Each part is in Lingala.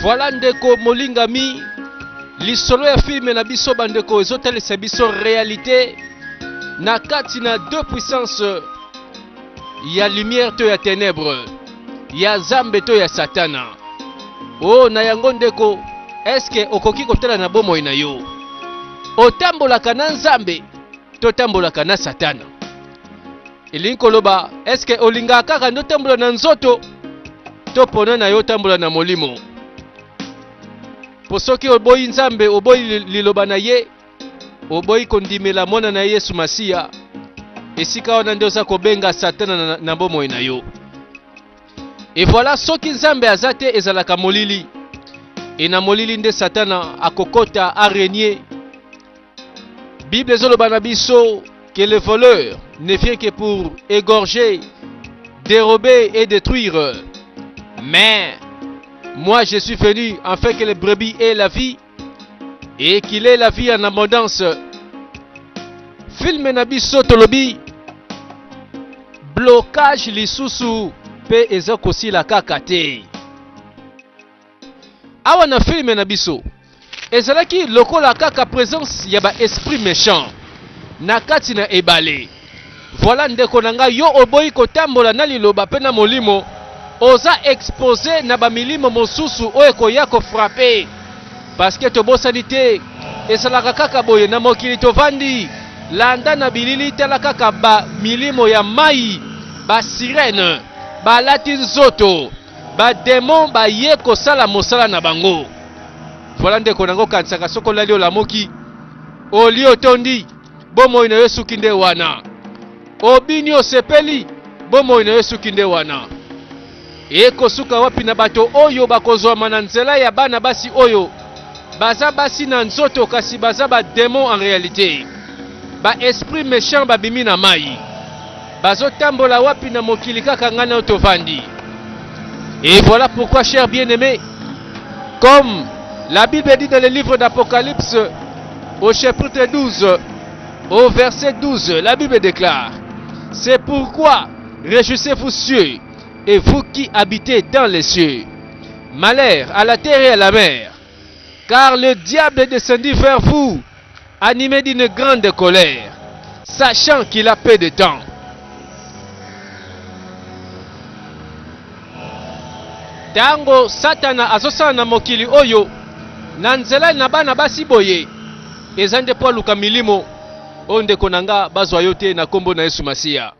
Voilà ndeko molingami lisolo ya filme na biso bandeko ezotalisa biso réalité na kati na deux puissances ya lumière to ya ténèbres ya zambe to ya satana. Oh na yango ndeko, eske okoki kotala na bomoi na yo otambolaka na nzambe to tambolaka na satana? Elingi koloba eske olingaka kaka ndo tambola na nzoto to pona na yo tambola na molimo? Po soki oboyi nzambe, oboyi liloba na ye, oboyi kondimela mwana na Yesu Masiya, esika wana nde oza kobenga satana na bomoi na yo. Et voilà, soki nzambe azate ezalaka molili, et na molili nde satana akokota araignée. Bible ezoloba na biso que le voleur ne vient que pour égorger, dérober et détruire. Mais moi je suis venu afin que les brebis aient la vie et qu'il ait la vie en abondance. Film na biso tolobi blocage lisusu pe ezakosila kaka te. Awa na film na biso ezalaki lokola kaka présence ya ba esprit méchant na kati na ebale. Voilà ndeko nanga yo oboyi kotambola na liloba pe na molimo, oza exposé na ba milimo mosusu oyo koya ko frapper parce que tobosani te esalaka kaka boye na mokili tovandi. Landa na bilili tala kaka ba milimo ya mai, ba sirène, ba lati nzoto, ba démon ba ye kosala mosala na bango. Voilà ndeko nango kansaka soko lali olamoki oli otondi bomoi na Yesu kinde wana, obini osepeli bomoi na Yesu kinde wana. Ekosuka wapi na bato oyo bakozwama na nzela ya bana basi oyo baza basi na nzoto kasi baza ba démon en réalité, ba esprit méchant babimi na mai, bazo tambola wapi na mokili kaka ngana otovandi. Et voilà pourquoi, chers bien-aimés, comme la Bible dit dans le livre d'Apocalypse au chapitre 12 au verset 12, la Bible déclare: c'est pourquoi réjouissez-vous cieux et vous qui habitez dans les cieux, malheur à la terre et à la mer, car le diable est descendu vers vous animé d'une grande colère, sachant qu'il a peu de temps. Tango satana azosala na mokili oyo na nzela na bana basi boye ezande po luka milimo onde konanga bazwa yote na kombo na Yesu Masiya.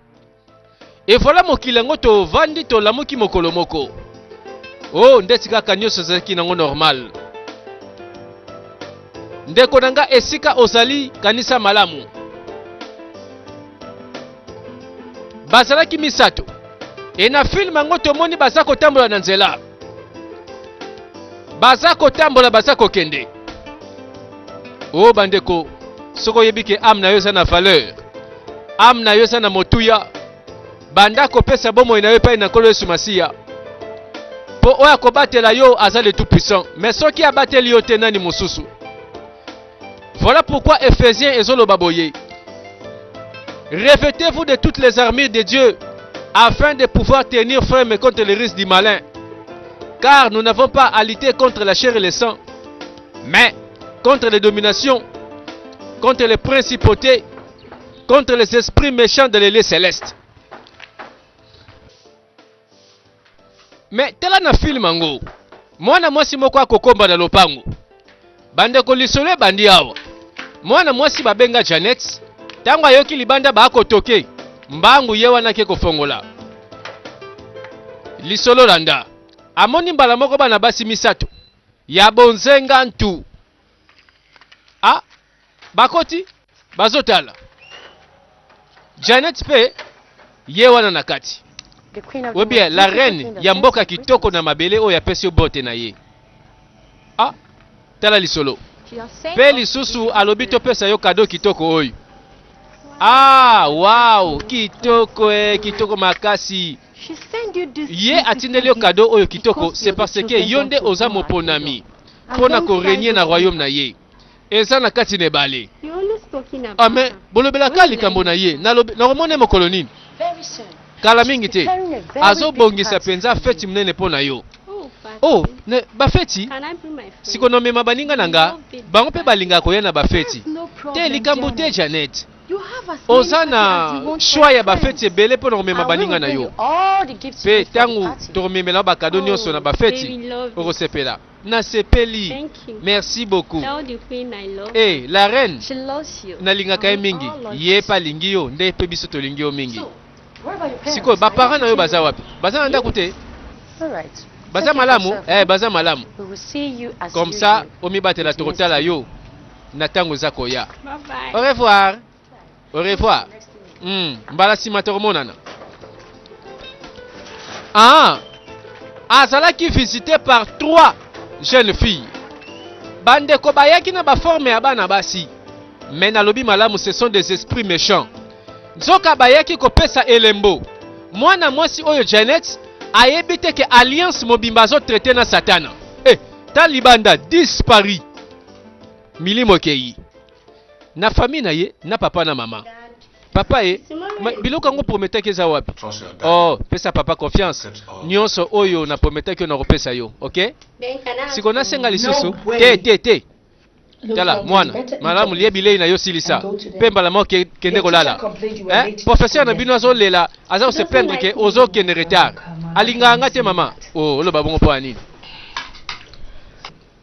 Et voilà mokili yango to vandi to lamuki mokolo moko. Oh ndeti kaka nyonso zaki nango normal. Ndeko nanga esika ozali kanisa malamu. Bazalaki misato. E na film yango tomoni baza kotambola na nzela. Baza kotambola baza kokende. Oh bandeko, soko yebike âme na yo eza na valeur. Âme na yo eza na motuya. Banda kopesa bomo na yo pa na kolo Yesu Masiya. Po oya kobatela yo aza le tout puissant. Mais soki abateli yo te nani mosusu. Voilà pourquoi Ephésiens ezoloba boye: revêtez-vous de toutes les armures de Dieu afin de pouvoir tenir ferme contre les risques du malin. Car nous n'avons pas à lutter contre la chair et le sang, mais contre les dominations, contre les principautés, contre les esprits méchants de l'élite céleste. Mais tela na film ango mwana mwasi moko akokomba na lopango, bandeko lisolo bandi awa mwana mwasi babenga Janet, tango ayoki libanda bakotoke mbangu ye wana ke kofongola lisolo landa amoni mbala moko bana basi misato ya bonzenga ntu bakoti bazotala Janet pe ye wana na kati. Ou bien la reine ya mboka kitoko na mabele oyo apesi bote na ye. Tala lisolo pe lisusu alobi topesa yo kado kitoko oyo. Wow, kitoko kitoko makasi. Ye atindeli yo kado oyo kitoko, c'est parce que yonde oza moponami pona ko régner na royaume na ye. Eza na kati ne bale. Amen. Bolobela kali kambo na ye na romone mokolo nini? Kala mingi te. Azo bongisa penza feti mnene pona yo. Oh, bafeti. Can I bring my friend? Sikonomema baninga nanga. Bango pe balinga koya na bafeti. No problem. Te likambo te Janet. You have as many Ozana parties as you want choix for ya friends. bafeti ebele po na komema I will baninga na bring yo. you all the gifts you Pe need for the tangu party. tokomemela bakado nyonso na bafeti. baby, love you. Okosepela. Na sepeli. Thank you. Merci beaucoup. Tell the queen I love. Eh, la reine. She loves you. Nalingaka ye mingi. All of Ye us. pa lingi yo, nde pe biso tolingi yo mingi. So, where are your parents? Siko ba parents na yo baza wapi? Baza na ndako te. All right. Baza Take care of malamu? yourself. Baza malamu. We will see you as Comme usual. ça, omibatela tokotala yo na tango za koya. Bye bye. Au revoir. Au revoir. Mbala sima tokomonana. Ah, azalaki visité par 3 jeunes filles. Bandeko bayaki na ba forme ya bana basi. Mais nalobi malamu, ce sont des esprits méchants. Nzoka bayaki kopesa elembo. Mwana mwasi oyo Janet ayebi te ke alliance mobimba zo traité na satana. Talibanda dispari. Milimo kei. Na famille na ye, na papa na mama. Papa ye, biloko yango prometaki eza wapi? Oh, pesa papa confiance. Nyonso oyo na prometaki na kopesa yo, okay? Then can I Siko na senga lisusu. No way. Te. Look, Tala Doctor, mwana, you better eat malamu up liye bilei na yo silisa. and go to them. Pemba la mo kende Your kolala. teacher complained you were late to Professeur na school bino azo lela, aza se plaindre ke ozo kende retard. Alinga nga te mama. Oh, oloba bongo po anini.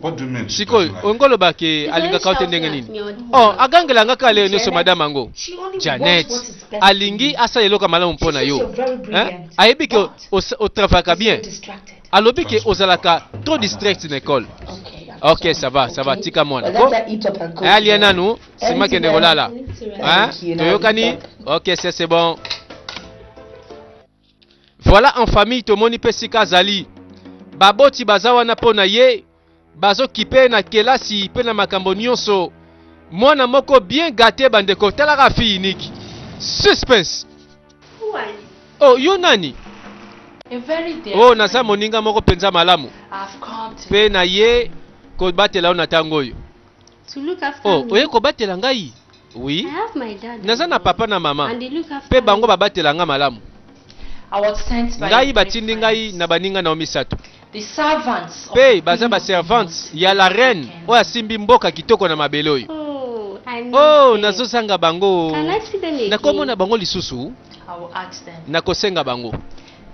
What do you mean? she Siko, doesn't like it? ongoloba ke alinga ka ndenge nini. Oh, agangela nga kale nyonso madame ango. She only Janet, wants what is best alingi for you. asa eloka malamu She mpona says yo. you're very brilliant, Ayebi ke but o travaillaka you're bien. distracted. Alobi ke ozalaka trop distrait na école. Okay, I'm Ok, sorry, ça va, okay? tika mwana. But let her eat up and go to Alia bed. nanu, sima Anything kende else? kolala. Thank you, now Toyokani? eat up. Ok, c'est bon. Voilà en famille tomoni pe sika zali. Baboti baza wana pona ye. Bazo kipe na kelasi pe na makambo nyonso. Mwana moko bien gâté bandeko talaka fi unique. Suspense. Who are you? Oh, yo nani? A very dear Oh, friend. naza moninga moko penza malamu. I've come to Pe na ye ko batela na tango oyo. To look after Oh, me. oye ko batela ngai? Oui. I have my dad. Naza na papa na mama. And they look after Pe bango me. babatela nga malamu. I was sent by Ngai my batindi ngai friends. na baninga na omisato. The servants of Pe the baza queen ba of servants the ya la reine weekend. oyo asimbi mboka kitoko na mabele oyo. Oh, I know. Oh, them. nazosanga bango. Can I see them again? Nakomona bango lisusu, I will ask them. nakosenga bango.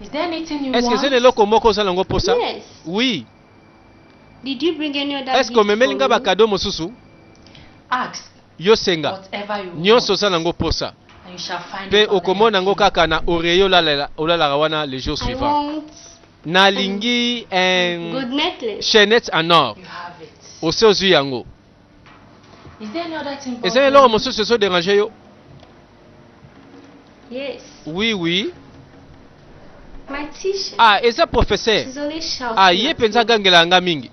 Is there anything you Est-ce que want? c'est eloko moko ozala yango posa? Yes. Oui. Did you bring any other Est-ce que gift omemeli nga for me? bakado mosusu? Ask Yo senga. whatever you Nyonso want. ozala yango posa. And you shall find Pe it on the okomona yango napkin. kaka na oreyo olalaka wana les jours I suivants. want Nalingi good necklace. chaînette en or. You have it. Ose ozwi yango. Is there any other thing? Eza eloko mosusu ezo déranger yo? Yes. Oui. My teacher. Ah, eza professeur. She's always shouting. Ah, ye at penza me. gangela nga mingi.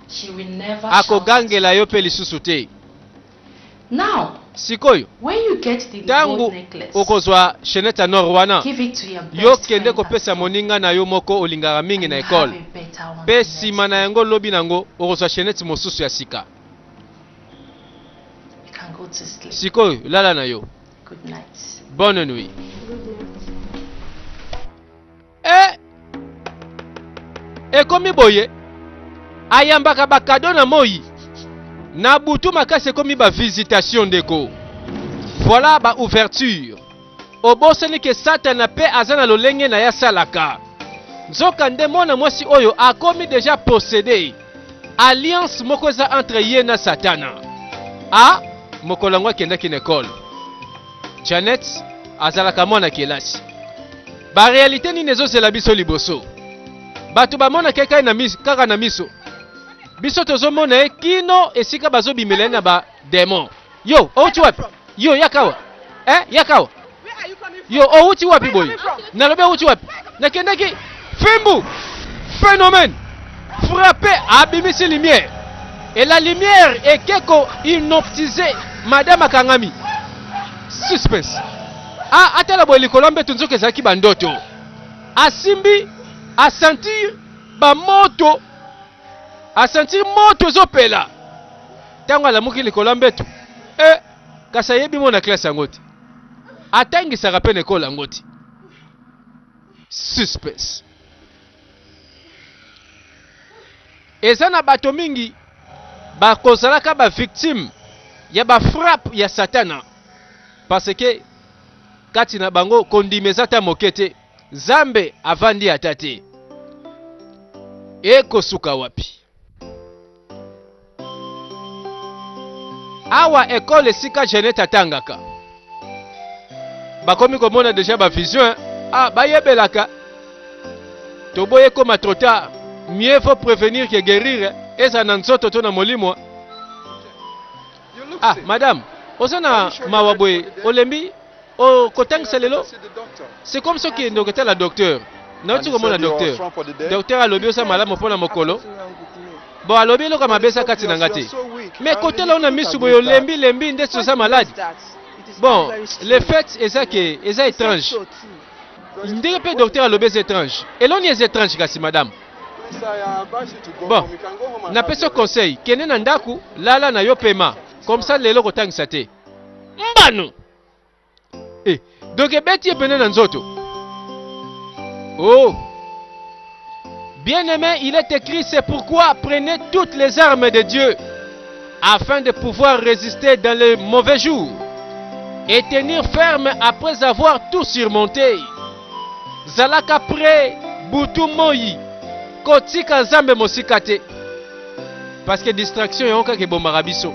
She will never shout at Akogangela you. yo pe lisusu te. Now, Sikoyo, when you get the tangu gold necklace, okozwa chaînette en or wana, give it to your best yo kende friend at kopesa school. moninga na yo moko olingaka mingi And na you have ekole. a better one Pe the sima next na day. yango lobi nango okozwa chaînette mosusu ya sika. You can go to sleep. Sikoyo, lala na yo. Good night. Bonne nuit. Good night. Ekomi boye. Ayambaka bakado na moi. Na butu makasi ekomi ba visitation ndeko. Voilà ba ouverture. Obosani ke Satan pe azana lolenge na ya salaka. Nzoka nde mwana mwasi oyo akomi déjà possédé. Alliance moko eza entre ye na Satana. Ah, mokolango akendaki na ekole. Janet azalaka mwana kelasi. Ba réalité nini ezozela biso liboso. Bato bamona kaka na miso kaka na miso. Biso tozomona ye kino esika bazobimela na ba démon. Yo, outi wapi? Yo, yakawa. Yakawa. Yo, outi wapi boy? Nalobe outi wapi? Nakendaki Fimbu. Phénomène. Frappé abimisi lumière. Et la lumière est keko inoptisée Madame Akangami. Suspense. Ah, atala boy likolo mbeto nzoka ezalaki bandoto. Asimbi asentir ba moto. Asentir moto ezopela. Tango alamuki likolo mbeto. Kasi ayebi mo na classe yango te. Atangisaka pe na ekolo yango te. Suspense. Ah, atala boye likolombe tunzoka ezalaki bandoto. Asimbi asentir bamoto. Asentir moto ezopela. Tango alamuki likolo mbeto. Kasi ayebi mo na classe yango te. Atangisaka pe na ekolo yango te. Suspense. Ah, atala boye likolombe tunzoka ezalaki bandoto. Asimbi asentir moto ezopela. Tango alamuki likolo mbeto. Kasi ayebi mo na classe yango te. Suspense. eza na bato mingi bakozalaka ba victime ya ba frappe ya satana parce que kati na bango kondimeza ta mokete Zambe avandi atate ekosuka wapi awa ekole sika Jeanette atangaka bakomi komona déjà ba vision bayebelaka toboye koma trop tard mieux vaut prévenir que guérir eza na nzoto to na molimo madame osana mawaboye olembi o kotangisa lelo c'est comme ça qui ndoketa la docteur nauti komona docteur docteur alobi osa malamu mpona mokolo bon alobi eloko mabesa kati na nga te mais kotela ona misu boye olembi nde toza maladi bon le fait eza étrange ndenge mpe docteur alobi eza étrange eloni eza étrange kasi madame bon napesi yo conseil kende na ndako lala na yo pema comme ça lelo kotangisa te mbano donc ebeti ye pene na nzoto oh bien-aimé, il est écrit, c'est pourquoi prenez toutes les armes de Dieu afin de pouvoir résister dans les mauvais jours et tenir ferme après avoir tout surmonté. Zalaka pre butu moyi kotika zambe mosikate parce que distraction yonka ke bombaka biso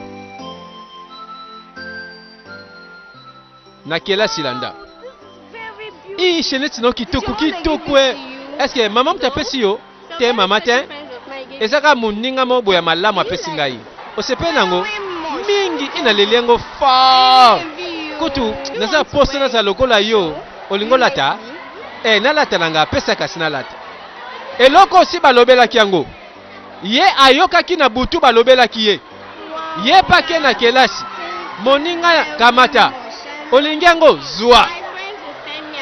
na kela silanda cheneti no kitoko est-ce que maman mtapesi yo te mama te ezaka muninga mo boya malamu apesi ngai osepe nango mingi inaleli yango fort kutu naza poste naza lokola yo olingo lata nalata nanga apesa kasi nalata eloko osi balobelaki yango ye ayokaki na butu balobelaki ye pake na kelasi moninga kamata olingi yango zwa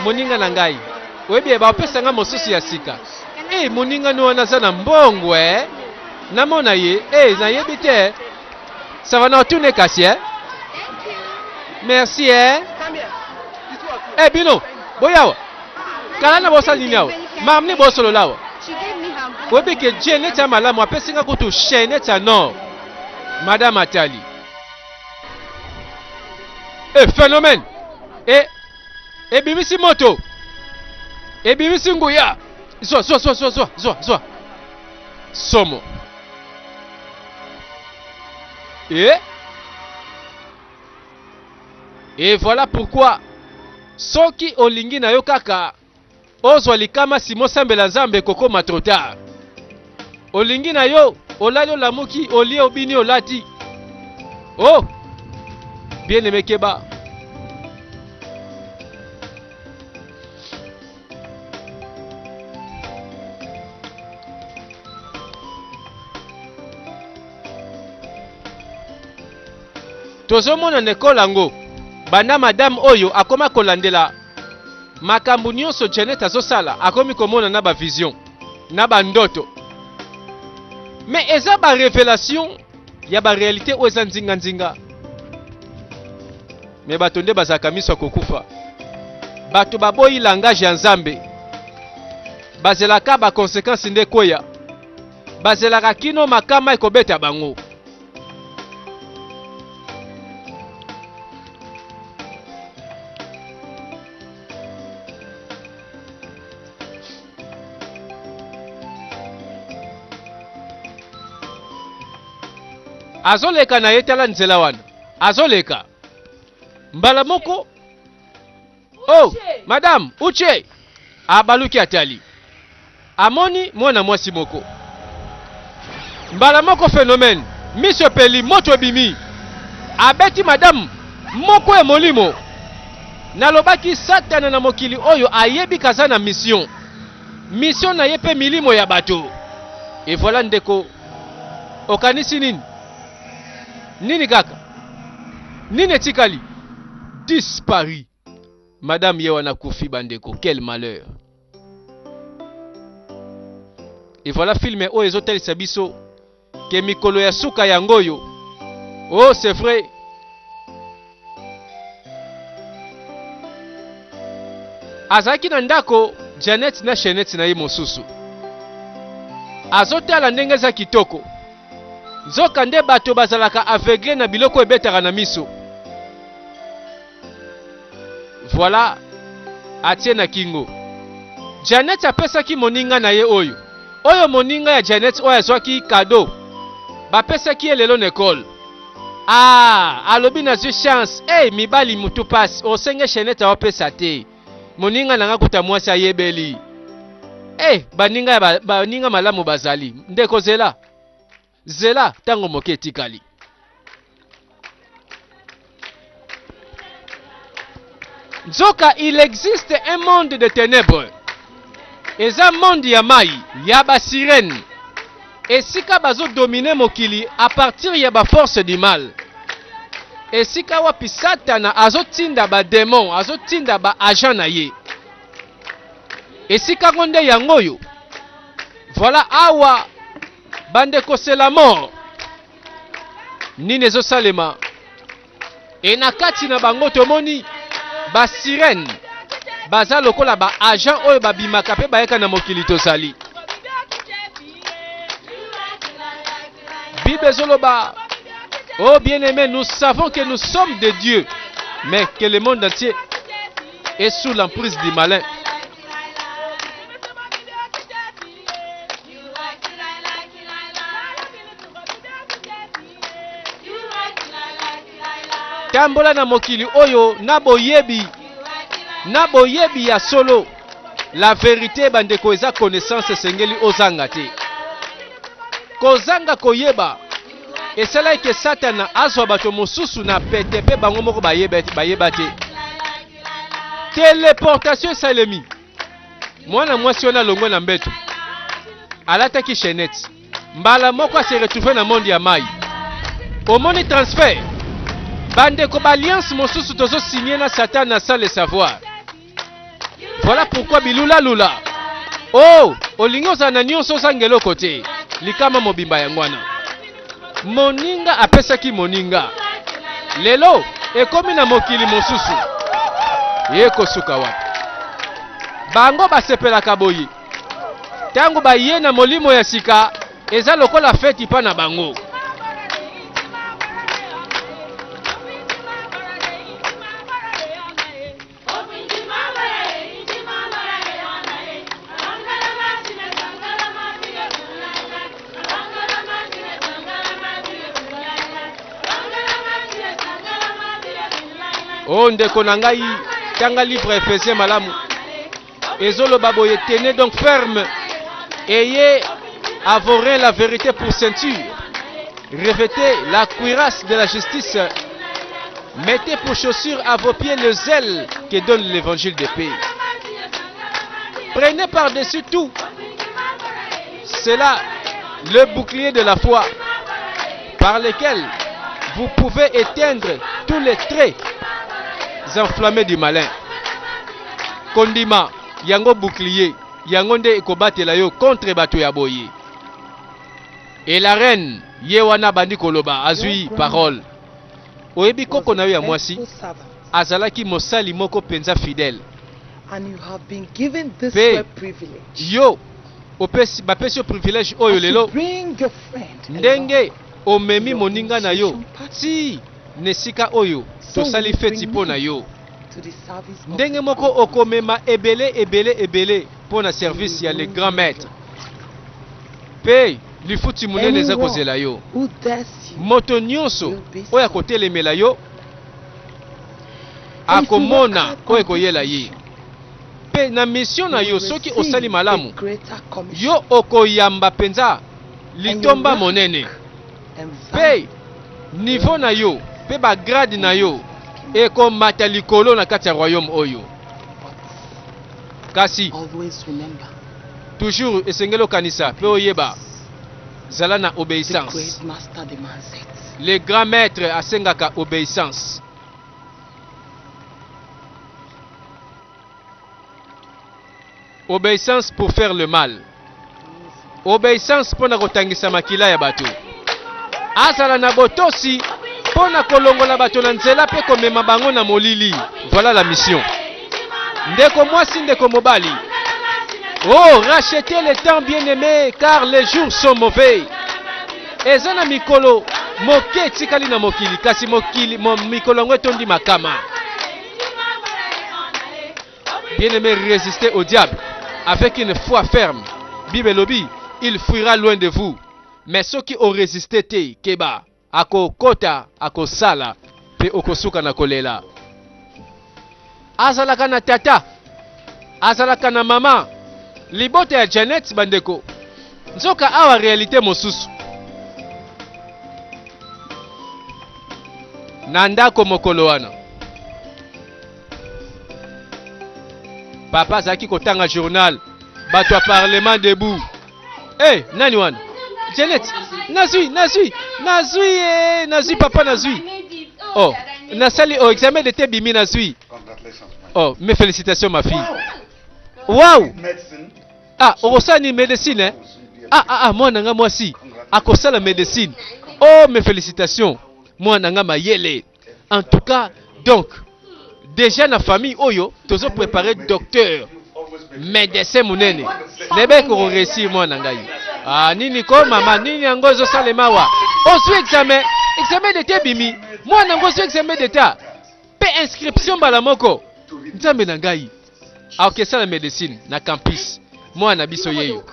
moninga na ngai oyebi bapesa nga mosusu ya sika moninga no wana za na mbongo namona ye nayebi te ça va na otune kasi merci bino boyawa kala na bosali nini awa mamni bosolola awa oyebi ke Jeanette ya malamu apesi nga kutu Jeanette ya nord madame Atali phénomène ebimisi moto ebimisi nguya zwa somo et voilà pourquoi soki olingi na yo kaka ozwa likama simo sambela nzambe kokoma trop tard olingi na yo olali olamuki olie obini olati bien aimé keba tozomona nekolo yango banda madame oyo akoma kolandela makambo nyonso Jeanette azosala akomi komona na ba vision na ba ndoto mais eza ba révélation ya ba réalité oyo eza nzinga mais bato nde bazalaka miso kokufa bato baboyi langage ya nzambe bazelaka ba conséquences nde koya bazelaka kino makama ekobeta bango azoleka na yetala nzela wana azoleka mbala moko madame uche abaluki Atali amoni mwana mwasi moko mbala moko phénomène miso peli moto bimi abeti madame moko e molimo nalobaki satana na mokili oyo ayebi kaza na mission na yepe milimo ya bato et voilà ndeko okanisi nini kaka nini etikali disparu madame yewana kufi bandeko quel malheur et voilà filme oyo ezotalisa biso ke mikolo ya suka yango oyo c'est vrai azalaki na ndako Jeanette na Jeanette na ye mosusu azotala ndenge eza kitoko. Nzoka nde bato bazalaka aveugle na biloko ebetaka na miso. Voilà, atie na kingo. Janet apesaki moninga na ye oyo. Oyo moninga ya Janet oyo azwaki kado. Bapesaki ye lelo na ekole. Alobi na zwi chance. Mibali mutu pasi. Osenge Janet awapesa te. Moninga nanga kuta mwasi ayebeli. Baninga malamu bazali. Ndeko zela. Zela tango moke etikali. Nzoka, il existe un monde de ténèbres. Eza monde ya mai, ya ba sirène. Esika bazo dominer mokili à partir ya ba force du mal. Esika wapi Satana azotinda ba démon, azotinda ba agent na ye. Esika ngonde yango yo. Voilà awa bandeko c'est la mort. Nini ezosalema. E na kati na bango tomoni ba sirène. Baza lokola ba agent oyo babimaka pe bayeka na mokili tozali. Bible ezoloba, oh bien-aimé, nous savons que nous sommes de Dieu, mais que le monde entier est sous l'emprise du malin. Tambola na mokili oyo na boyebi ya solo. La vérité bandeko eza connaissance sengeli ozanga te. Kozanga koyeba esala ke Satana azwa bato mosusu na pete pe bango moko bayeba te. Téléportation esalemi. Mwana mwasi ona longo na mbeto alataki chaînette. Mbala moko se retrouver na monde ya mai. Omoni transfert. Bandeko ba alliance mosusu tozo signer na Satana sans le savoir. Voilà pourquoi bilula lula. Oh, olingo za na nyonso sangelo kote. Likama mobimba ya ngwana. Moninga apesaki moninga. Lelo ekomi na mokili mosusu. Yeko suka wapi. Bango basepelaka boyi. Tango baye na molimo ya sika eza lokola feti pa na bango. Oh ndeko na ngai tanga livre Ephésiens malamu. Ezolo baboye tenez donc ferme. Ayez à vos reins la vérité pour ceinture. Revêtez la cuirasse de la justice. Mettez pour chaussure à vos pieds le zèle que donne l'évangile de paix. Prenez par-dessus tout. C'est là le bouclier de la foi par lequel vous pouvez éteindre tous les traits enflammés du malin. Kondima, yango bouclier, yango nde ekobatela yo contre bato ya boye. Et la reine, yewana bandi koloba, azui parole. Oyebi koko na yo ya mwasi, azalaki mosali moko penza fidèle. And you have been given this privilege. Yo, bapesi yo privilège oyo lelo. Bring your friend. Ndenge omemi moninga na yo. Si nesika oyo tosali feti po na yo. Ndenge moko okomema ebele po na service ya le grand maître. Pe lifuti munene eza kozela yo. Moto nyonso oyo akotelemela yo akomona oyo ekoyela ye. Pe na mission na yo soki osali malamu yo okoyamba penza litomba monene. Pe niveau na yo pe ba grade na yo ekomata likolo na kati ya royaume oyo. Kasi toujours esengelo kanisa pe oyeba zala na obéissance. Le grand maître asengaka obéissance. Obéissance pour faire le mal. Obéissance pour na kotangisa makila ya bato. Azala na botosi pour na kolongola bato na nzela pe komema bango na molili. Voilà la mission. Ndeko mwasi ndeko mobali. Oh, rachetez le temps, bien-aimé, car les jours sont mauvais. Ezana mikolo moke tikali na mokili kasi mokili mikolo ngwetondi makama. Bien-aimé, résistez au diable avec une foi ferme. Bible lobi, il fuira loin de vous. Mais ceux qui ont résisté te keba ako kota ako sala pe okosuka na kolela. Azalaka na tata, azalaka na mama. Libote ya Janet bandeko. Nzoka awa réalité mosusu. Nandako mokolo wana. Papa zaki kotanga journal. Bato parlement debout. Hey, nani wana? Janet, nazui papa nazui. Oh, nasali au examen de tes bimi nazui. Oh, mes félicitations ma fille. Wow. Ah, orosani médecine hein? Moi nanga moi si. Akosala médecine. Oh, mes félicitations. Moi nanga mayele. En tout cas, donc déjà na famille oyo, tozo préparer docteur, médecin munene. Nebe ko réussir moi nangai. Ah nini ko mama nini ngozo salema wa. Osu examen de te bimi. Moi nangozo examen d'état. Pe inscription bala moko. Nzambe nangai. Ah ok ça la médecine na campus. Moi na biso yeyo.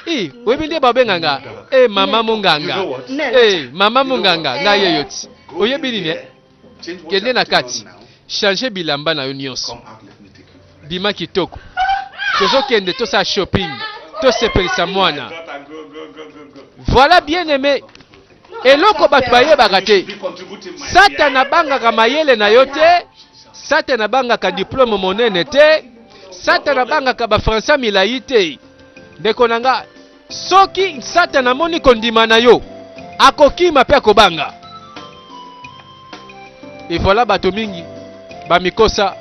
Eh, webinde babenganga. Eh mama munganga. Eh mama munganga na yeyoti. Oyebi nini? Kende na kati. Changer bilamba na yo nyonso. Bima kitoko. Tozo kende to sa shopping. To sepelisa mwana. Voilà bien aimé. Eloko batu bayebaka te. Satana bangaka mayele na yo te. Satana bangaka diplôme monene te. Satana bangaka ba français milayi te. Ndeko nanga soki Satana moni kondima na yo akokima pe akobanga. Et voilà bato mingi bamikosa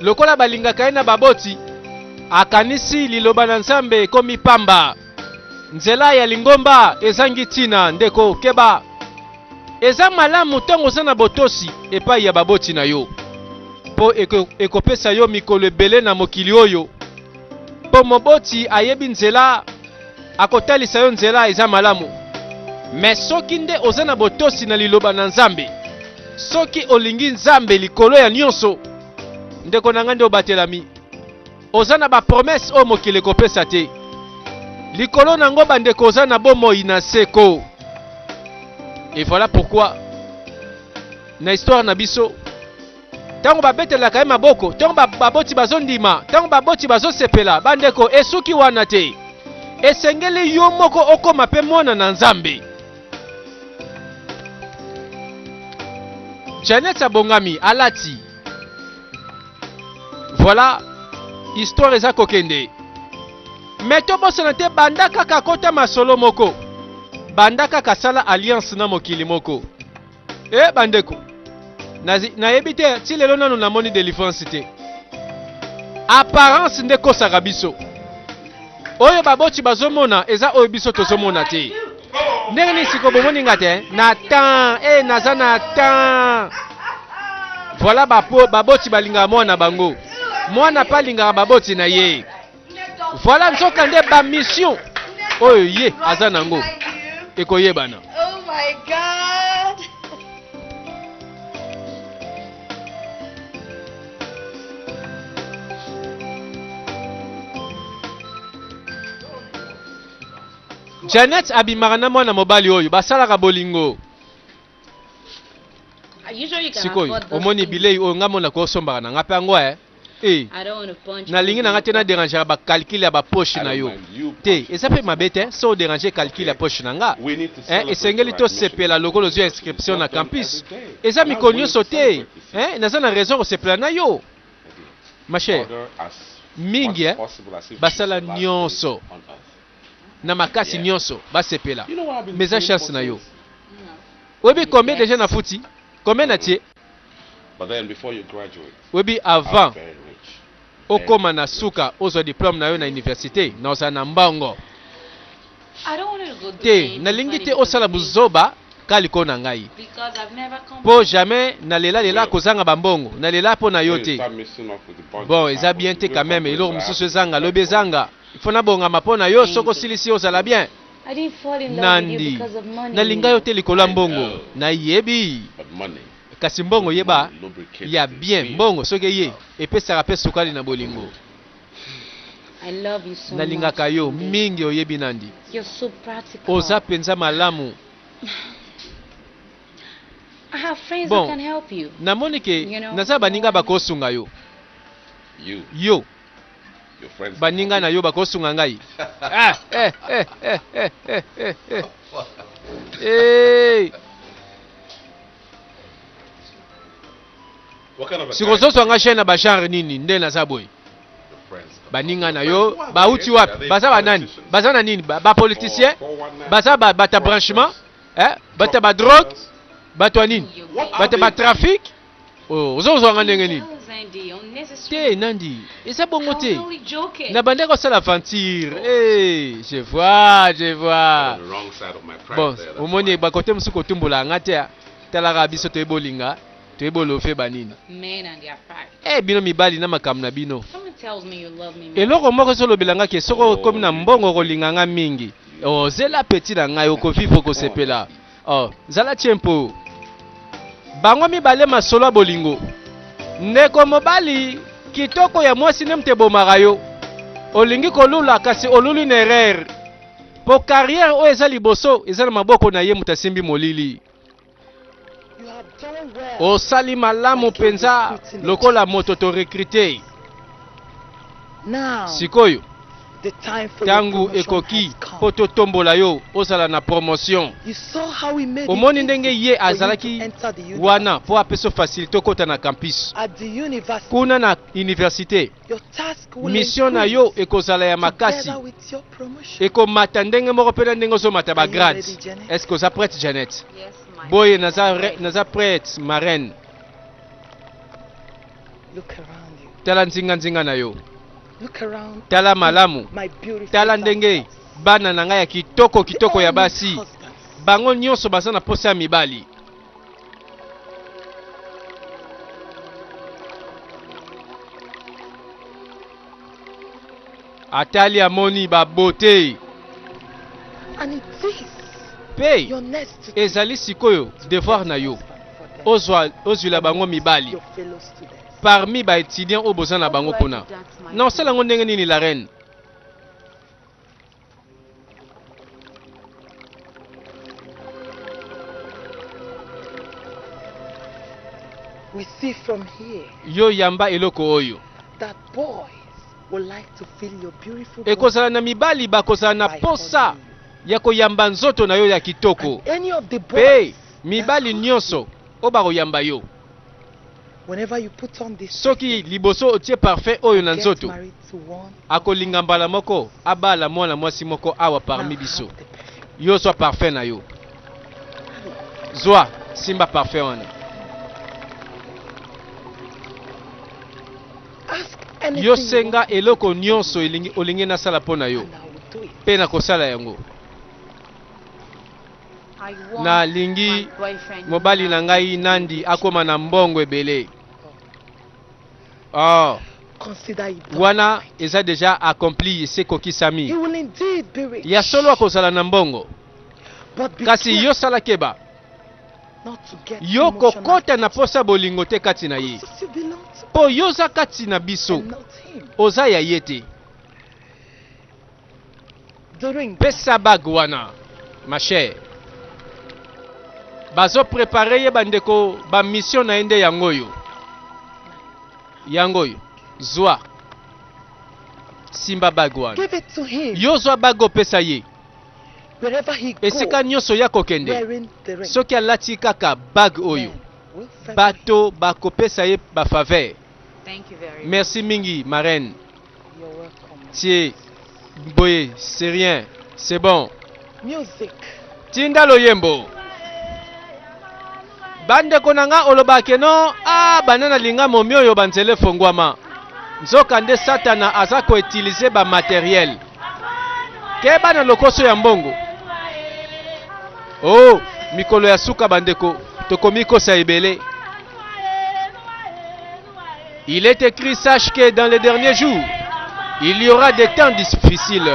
lokola balingaka ye na baboti akanisi liloba na Nzambe ekomi pamba. Nzela ya lingomba ezangi tina ndeko keba. Eza malamu ntango oza na botosi epai ya baboti na yo po ekopesa yo mikolo ebele na mokili oyo. Po moboti ayebi nzela akotalisa yo nzela eza malamu. Mais soki nde oza na botosi na liloba na Nzambe, soki olingi Nzambe likolo ya nyonso, ndeko nanga nde obatelami. Oza na ba promesse o mokili ekopesa te. Likolo nango bandeko oza na bomoi na seko. Et voilà pourquoi na histoire na biso tango babetelaka ye maboko, tango baboti bazondima, tango baboti bazosepela, bandeko esuki wana te. Esengeli yo moko okoma pe mwana na Nzambe. Janet abongami alati. Voilà histoire eza kokende. Meto bosana te banda kaka kota masolo moko. Banda kaka sala alliance na mokili moko. Bandeko. Nayebi te ti lelo nanu namoni délivrance te. Apparence nde kosaka biso. Oyo baboti bazomona eza oyo biso tozomona te. Ndenge ni siko bomoni nga te Nathan, naza Nathan. Voilà baboti balinga mwana bango. Mwana palinga baboti na ye. Voilà nzoka nde ba mission oyo ye aza nango ekoyebana. Oh my God. Janet abimaka na mwana mobali oyo basalaka bolingo. Are you sure you can Sikoyo afford those omoni things? bilei oyo ngamona ko sombaka na ngape yango I don't want to punch na lingi na ngate na people. déranger ba calcul ya ba poche na yo. Te, eza pe mabete so déranger calcul ya poche na nga. Esengeli to sepela lokolo zo inscription na campus. Eza mikonyo sote. Naza na raison ko sepela na yo. Ma chère, mingi basala nyonso. Na makasi nyonso basepela. Mais a chance na yo. Webi combien déjà na futi? Combien na tie? But then before you graduate, Webi avant very rich. okoma na suka ozo diplôme na yo na université na oza na mbango. I don't want to go Te, na lingi te osala buzoba kali ko na ngai. Because I've never Po jamais na lela kozanga bambongo. Na lela po na yote. Bon, eza bien te quand même. Ilo mususu ezanga lobi ezanga. Fona bonga mapona yo soko silisi ozala bien. I didn't fall in love with you because of money. Na linga yo te likolo mbongo. Na yebi. Kasi mbongo yeba ya bien mbongo soki ye epesaka pe sukali na bolingo. I love you so na lingaka yo mingi oyebi nandi. You're so practical. Oza penza malamu. I have friends who can help you. Na monike naza baninga bakosunga yo. Yo. Your friends. Baninga na yo bakosunga ngai. What kind of a Sikozoso nga shena ba genre nini nde na saboy. Baninga na yo ba uti wapi baza banani baza na nini ba politicien baza bata branchement bata ba drogue bato nini bata ba trafic ozozo nga ndenge nini te nandi esa bongo te na bande ko sala aventure je vois bon omoni ba kote musuko tumbola ngate talaka biso to ebolinga to ebolo fe banini bino mibali na makam na bino. Eloko moko solo bilanga ke soko komi na mbongo kolinganga mingi. Zela petit na ngai okovivre kosepela. Zala tiempo. Bango mibale masolo bolingo. Ndeko mobali kitoko ya mwasi nemte bomaka yo. Olingi kolula kasi oluli na erreur. Po carrière o eza liboso eza na maboko na ye mutasimbi molili. Osali malamu penza lokola moto to recruter. Sikoyo tangu ekoki po totombola yo osala na promotion. Omoni ndenge ye azalaki wana po apeso facilité okota na campus. Kuna na université mission na yo ekozala ya makasi. Ekomata ndenge moko pena ndenge ozomata ba grade. Est-ce que oza prête Janet? Boye naza prête marraine. Tala nzinga na yo. Tala malamu. Tala ndenge bana na ngai ya kitoko ya basi. Bango nyonso baza na posa ya mibali. Atali amoni ba beauté. Pe ezali sikoyo devoir na yo. Ozwila bango mibali. Parmi ba étudiants au besoin na bango kuna. Non, c'est la ndenge nini la reine. We see from here yo yamba eloko oyo. That boys would like to feel your beautiful ekozala na mibali bakozala na posa ya koyamba nzoto na yo ya kitoko. Pe mibali nyonso o bakoyamba yo. Whenever you put on this soki liboso otie parfait oyo na nzoto akolinga mbala moko abala mwana mwasi moko awa parmi biso yo so parfait na yo zwa simba parfait wana yo senga eloko nyonso olingi na sala pona yo pe na kosala yango na lingi mobali na ngai nandi akoma na mbongo ebele. Wana eza deja accompli se kokisami. Ya solo akozala na mbongo. Kasi yo sala keba. Yo kokota na posa bolingo te kati na ye. Po yo za kati na biso. Oza ya yete. Pesa bag wana, ma chère. Bazo préparer ye bandeko ba mission na ende yangoyo. Zwa simba bagwan. Give it to him. Yo zwa bago pesa ye. Wherever he goes, esika nyonso ya kokende. Soki alati kaka bag oyo. Bato bakopesa ye ba faveur. Thank you very much. Merci mingi marraine. You're welcome. Tiens, boye, c'est rien. C'est bon. Music. Tinda loyembo. Bande konanga olobake no banana linga momi oyo banzele fongwama nzoka nde satana aza ko utiliser ba matériel ke bana lokoso ya mbongo mikolo ya suka bandeko tokomi kosa ebele. Il est écrit, sache que dans les derniers jours il y aura des temps difficiles.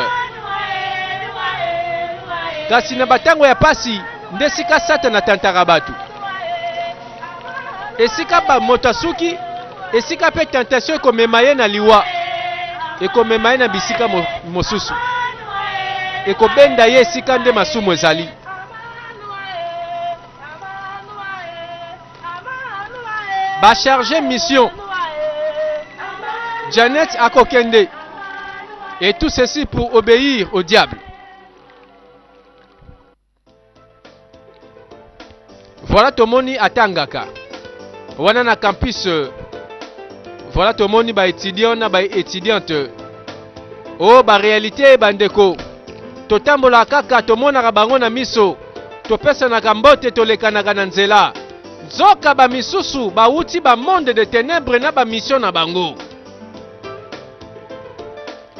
Kasi na batango ya pasi nde sika Satana tantaka batu. Esika ba moto asuki, esika pe tentation ekomema ye na liwa, ekomema ye na bisika mosusu, ekobenda ye esika nde masumu ezali. Ba chargé mission Janet akokende, et tout ceci pour obéir au diable. Voilà tomoni atangaka wana na campus. Voilà tomoni ba étudiant na ba étudiante. Oh ba réalité bandeko, totambola kaka tomona bango na miso, topesa na kambote tolekanaka na nzela. Zoka ba misusu ba uti ba monde de ténèbres na ba mission na bango.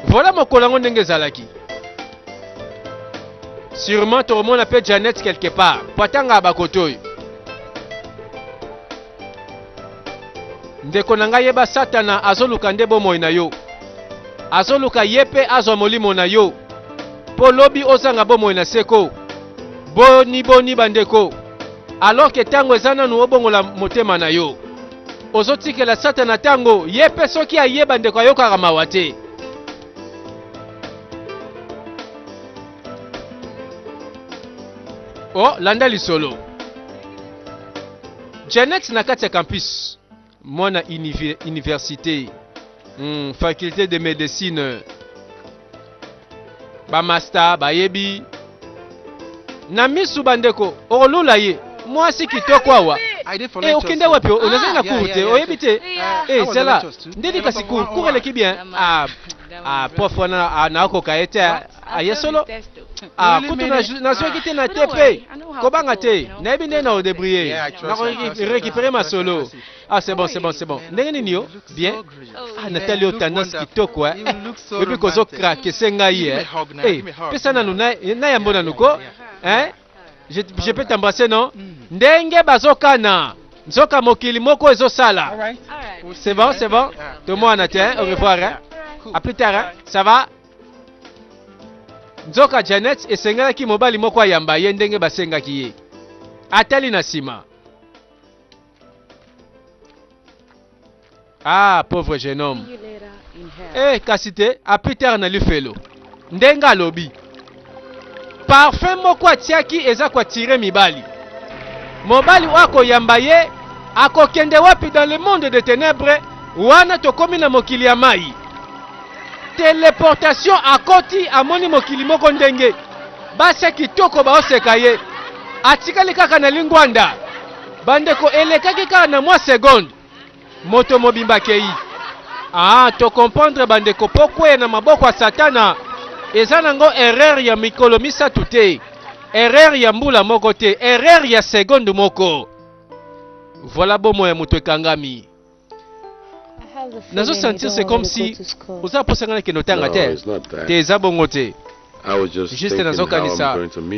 Voilà mokolango ndenge zalaki. Sûrement tout le monde appelle Janet quelque part. Patanga bakotoy. Ndeko nanga yeba Satana azoluka nde bomoy na yo. Azoluka yepe azwa molimo na yo. Po lobi ozanga bomoy na seko. Boni bandeko. Alors que tango ezana nu obongola motema na yo. Ozotikela Satana tango yepe soki ayeba ndeko ayoka mawate. Oh, landa lisolo. Janet na kati ya campus. Mwana université. Faculté de médecine. Ba master, ba yebi. Na misu bandeko, olula ye. Mwasi kitoko awa. Okende wapi? Unaweza na kurute, oyebi te. C'est là. Ndedi kasi cours eleki bien. Prof na ako kaete ayesolo. Kutu na soki te na tepe. Kobanga te. Na yebi nde na odebriye. Na récupérer ma solo. C'est bon. Ndenge nini yo? Bien. Nathalie tendance kitoko et puis kozo craquer senga hier. Pesa na na yambona nuko. Je peux t'embrasser, non? Ndenge bazokana. Nzoka mokili moko ezosala. C'est bon? Tout le monde attend. Au revoir. À plus tard. Ça va? Nzoka Janet esengaki mobali moko ayamba ye ndenge basengaki ye. Atali na sima. Pauvre jeune homme. Kasite, à plus tard na lifelo. Ndenga lobi. Parfum moko atiaki eza kwa tire mibali. Mobali wako yamba ye akokende wapi dans le monde de ténèbres wana tokomi na mokili ya mai. Téléportation akoti amoni mokili moko ndenge. Basa kitoko baoseka ye. Atikali kaka na lingwanda. Bandeko elekaki kaka na mwa seconde. Moto mobimba kei. To comprendre bandeko pokwe na maboko ya Satana. Eza nango erreur ya mikolo misatu te. Erreur ya mbula moko te. Erreur ya seconde moko. Voilà bomo ya muto ekangami. Nazo sentir c'est comme si oza posanga ke notanga te. Te eza bongo te. Juste nazo kanisa.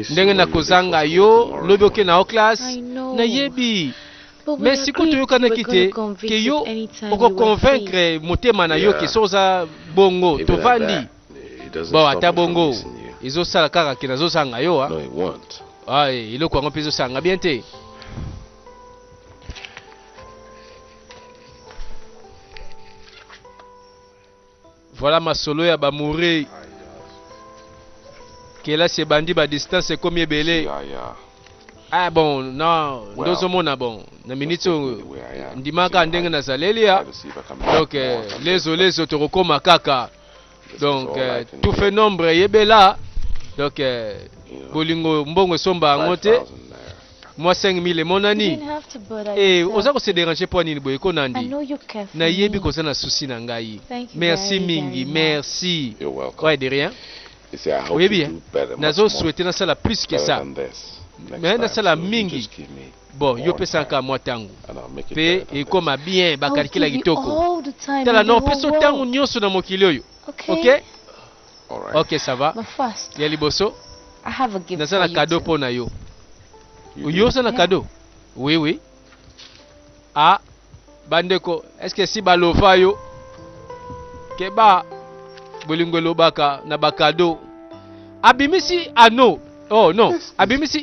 Ndenge na kozanga yo lobi oke na o classe na yebi. Mais si tu yoka kite ke yo oko convaincre motema na yo ke soza bongo tovandi. Bon, ata bongo. Izo sala kaka kina zo sanga yo iloko ngo pizo sanga bien te. Voilà ma solo ya ba mourir. Kela se bandi ba distance comme ebele. Bon, non, ndozo mona bon. Na minito ndimaka ndenge na zalelia. Donc les autres rekoma kaka. Donc tout fait nombre yebela. Donc bolingo mbongo somba ngote. Moi 5000 monani. Oza ko se déranger pour nini boye ko nandi. Na yebi ko na souci na ngai. Merci mingi, merci. Ouais, de rien. Oui bien. Nazo souhaiter na sala plus que ça. Mais na sala mingi. Bon, yo pesa ka moi tangu. Pe e koma bien ba calcula kitoko. Tala no peso tangu nyoso na mokili oyo. OK? Ok, ça va. Ya liboso. I have a gift for you. Cadeau pour na yo. Yo c'est un cadeau. Oui. Ah, bandeko, est-ce que si balofa yo keba bolingo lobaka na bakado abimisi ano? Oh non, abimisi